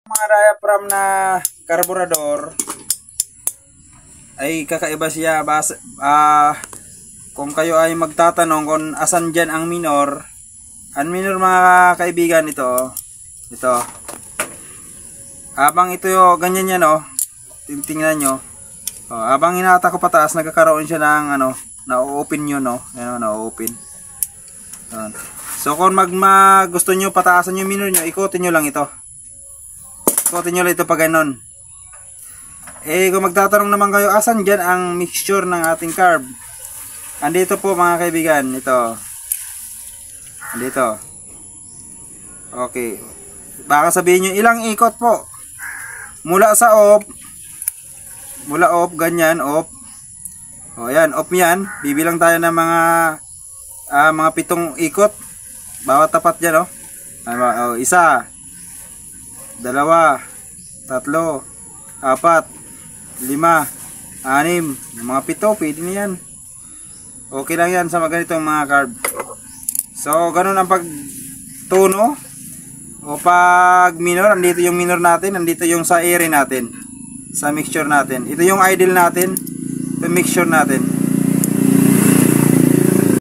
Mga diaphragm na karburador ay kakaiba siya. Kung kayo ay magtatanong kung asan dyan ang minor, mga kaibigan, ito habang ito ganyan yan, tingnan nyo, habang hinata ko pataas, nagkakaroon siya ng na-open yun, na-open. So kung gusto nyo pataasan yung minor nyo, ikutin nyo lang ito. Ikutin nyo lang ito pag ganon. Kung magtatanong naman kayo, asan dyan ang mixture ng ating carb? Andito po mga kaibigan, ito. Andito. Okay. Baka sabihin nyo, ilang ikot po? Mula sa off, ganyan, off. Yan, off yan. Bibilang tayo ng mga 7 ikot. Bawat tapat dyan, isa, 2, 3, 4, 5, 6, mga 7, pwede na yan. Okay lang yan sa mga ganitong mga carb. So, ganun ang pagtuno. O pag minor, andito yung minor natin, andito yung sa area natin, sa mixture natin. Ito yung idle natin, ito mixture natin.